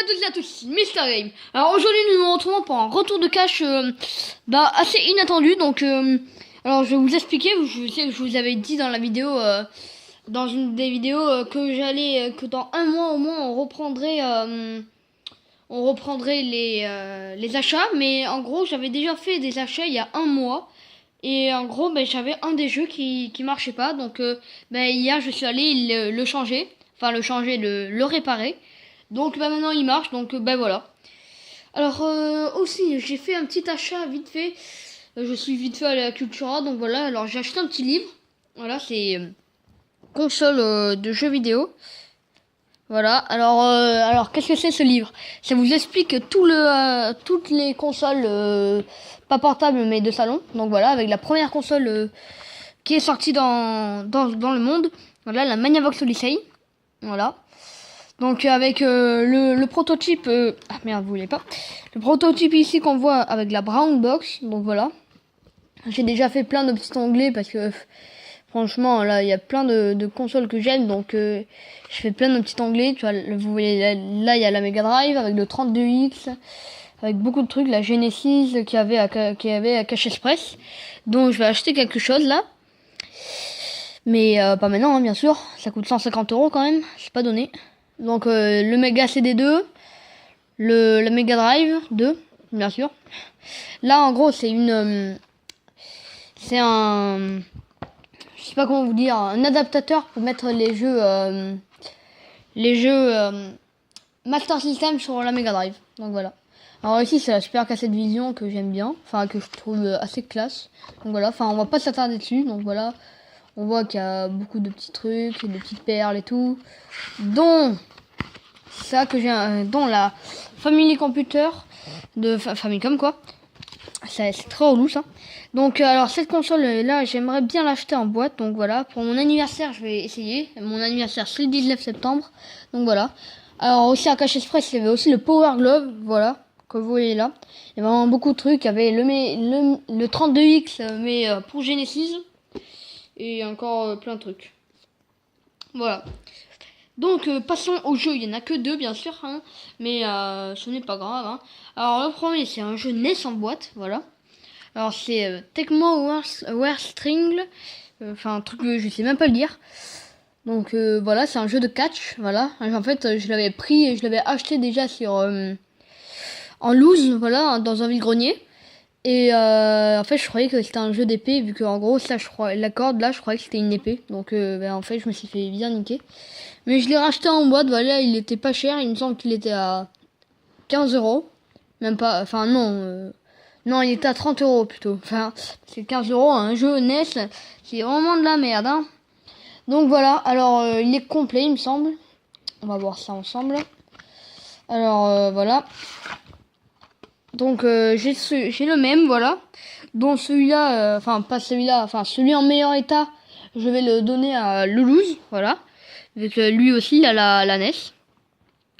toutes et à tous, Mister Game. Alors aujourd'hui nous nous retrouvons pour un retour de cache assez inattendu. Donc alors je vais vous expliquer, je sais que je vous avais dit dans la vidéo, dans une des vidéos que dans un mois au moins on reprendrait les achats. Mais en gros j'avais déjà fait des achats il y a un mois. Et en gros j'avais un des jeux qui marchait pas. Donc hier je suis allé le changer. Enfin le réparer. Donc maintenant il marche, donc voilà. Alors aussi j'ai fait un petit achat vite fait. Je suis vite fait à la Cultura, donc voilà. Alors j'ai acheté un petit livre. Voilà, c'est console de jeux vidéo. Voilà. Alors qu'est-ce que c'est ce livre? Ça vous explique toutes les consoles pas portables mais de salon. Donc voilà, avec la première console qui est sortie dans le monde. Voilà, la Magnavox Odyssey. Voilà. Donc avec le prototype, ah merde, vous voulez pas. Le prototype ici qu'on voit avec la brown box. Donc voilà. J'ai déjà fait plein de petits onglets parce que franchement là il y a plein de consoles que j'aime. Donc je fais plein de petits onglets. Tu vois, vous voyez là il y a la Mega Drive avec le 32X, avec beaucoup de trucs, la Genesis qui avait à Cache Express. Donc je vais acheter quelque chose là. Mais pas maintenant hein, bien sûr. Ça coûte 150 € quand même. C'est pas donné. Donc le Mega CD2, la Mega Drive 2, bien sûr. Là en gros c'est c'est un, je sais pas comment vous dire, un adaptateur pour mettre les jeux Master System sur la Mega Drive. Donc voilà. Alors ici c'est la Super Cassette Vision que j'aime bien, enfin que je trouve assez classe. Donc voilà, enfin on va pas s'attarder dessus. Donc voilà, on voit qu'il y a beaucoup de petits trucs, des petites perles et tout, dont ça que j'ai, dont la Family Computer de Famicom quoi. C'est très relou ça. Donc alors cette console là j'aimerais bien l'acheter en boîte. Donc voilà, pour mon anniversaire je vais essayer. Mon anniversaire c'est le 19 septembre. Donc voilà. Alors aussi à Cache Express il y avait aussi le Power Glove. Voilà, que vous voyez là. Il y avait vraiment beaucoup de trucs. Il y avait le 32X mais pour Genesis. Et encore plein de trucs. Voilà. Donc passons au jeu, il n'y en a que deux bien sûr, hein, mais ce n'est pas grave. Hein. Alors le premier c'est un jeu NES en boîte, voilà. Alors c'est Tecmo War String, enfin un truc que je sais même pas le dire. Donc voilà, c'est un jeu de catch, voilà. En fait je l'avais pris et je l'avais acheté déjà sur en loose, voilà, dans un vide-grenier. Et en fait je croyais que c'était un jeu d'épée vu que en gros ça je crois la corde là je croyais que c'était une épée. Donc en fait je me suis fait bien niquer. Mais je l'ai racheté en boîte, voilà, il était pas cher, il me semble qu'il était à 15 €. Même pas, enfin non, non il était à 30 € plutôt. Enfin c'est 15 € un jeu NES, c'est vraiment de la merde. Hein. Donc voilà, alors il est complet il me semble. On va voir ça ensemble. Alors voilà. Donc j'ai le même, voilà. Dont celui-là, enfin pas celui-là, enfin celui en meilleur état, je vais le donner à Loulouse, voilà. Vu que lui aussi il a la NES.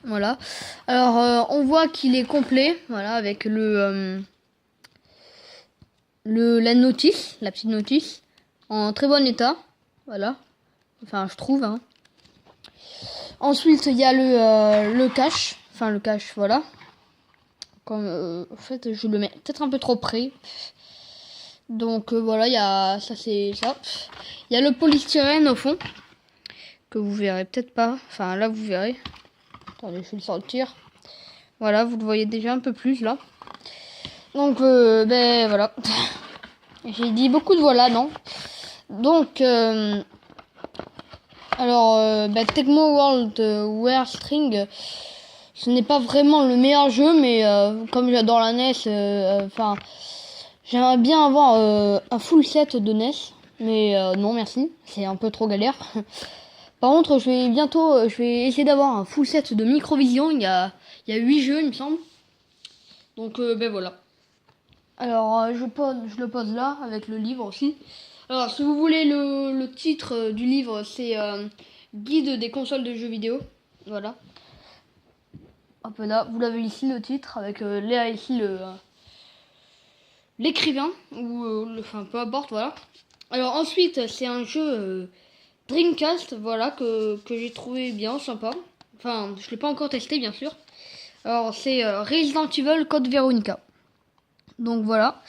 Voilà. Alors on voit qu'il est complet, voilà, avec la notice, la petite notice, en très bon état, voilà. Enfin je trouve. Hein. Ensuite il y a le cache, enfin le cache, voilà. Comme en fait je le mets peut-être un peu trop près. Donc voilà, il y a ça c'est ça. Il y a le polystyrène au fond que vous verrez peut-être pas. Enfin là vous verrez. Attendez, je vais le sortir. Voilà, vous le voyez déjà un peu plus là. Donc voilà. J'ai dit beaucoup de voilà, non. Donc Tecmo World War String, ce n'est pas vraiment le meilleur jeu, mais comme j'adore la NES, enfin j'aimerais bien avoir un full set de NES, mais non merci, c'est un peu trop galère. Par contre, je vais essayer d'avoir un full set de Microvision. Il y a 8 jeux, il me semble. Donc, voilà. Alors, je le pose là, avec le livre aussi. Alors, si vous voulez le titre du livre, c'est Guide des consoles de jeux vidéo. Voilà. Hop là, vous l'avez ici, le titre, avec là, ici, l'écrivain, ou enfin, peu importe, voilà. Alors, ensuite, c'est un jeu... Dreamcast, voilà, que j'ai trouvé bien sympa. Enfin, je l'ai pas encore testé, bien sûr. Alors c'est Resident Evil Code Veronica. Donc voilà.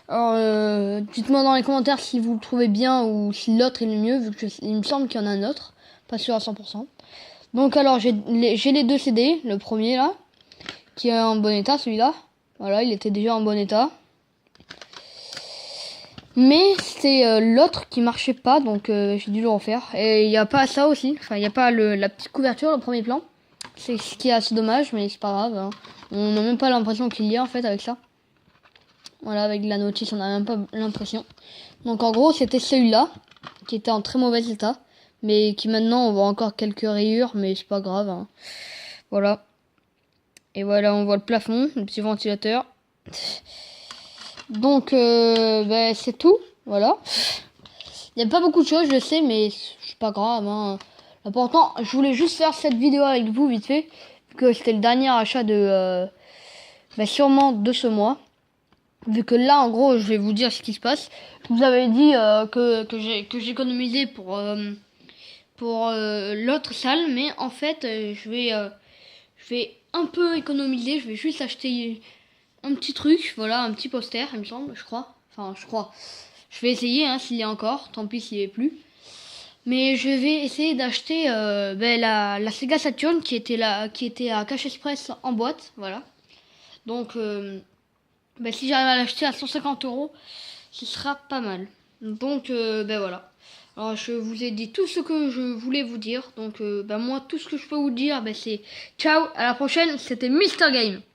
Alors dites-moi dans les commentaires si vous le trouvez bien ou si l'autre est le mieux, vu que il me semble qu'il y en a un autre, pas sûr à 100%. Donc alors j'ai les 2 CD, le premier là, qui est en bon état, celui-là. Voilà, il était déjà en bon état. Mais c'est l'autre qui marchait pas, donc j'ai dû le refaire. Et il n'y a pas ça aussi, enfin il n'y a pas la petite couverture, le premier plan. C'est ce qui est assez dommage, mais c'est pas grave. Hein. On n'a même pas l'impression qu'il y a en fait avec ça. Voilà, avec la notice, on n'a même pas l'impression. Donc en gros, c'était celui-là, qui était en très mauvais état. Mais qui maintenant, on voit encore quelques rayures, mais c'est pas grave. Hein. Voilà. Et voilà, on voit le plafond, le petit ventilateur. Donc, c'est tout. Voilà. Il n'y a pas beaucoup de choses, je sais, mais c'est pas grave. Hein. L'important, je voulais juste faire cette vidéo avec vous, vite fait. Que c'était le dernier achat de... sûrement de ce mois. Vu que là, en gros, je vais vous dire ce qui se passe. Je vous avais dit que j'économisais pour l'autre salle, mais en fait, je vais un peu économiser. Je vais juste acheter un petit truc, voilà, un petit poster, il me semble, je crois. Enfin, je crois. Je vais essayer, hein, s'il y a encore. Tant pis s'il n'y est plus. Mais je vais essayer d'acheter la Sega Saturn qui était à Cash Express en boîte, voilà. Donc si j'arrive à l'acheter à 150 €, ce sera pas mal. Donc voilà. Alors je vous ai dit tout ce que je voulais vous dire. Donc moi tout ce que je peux vous dire, c'est ciao, à la prochaine. C'était Mister Game.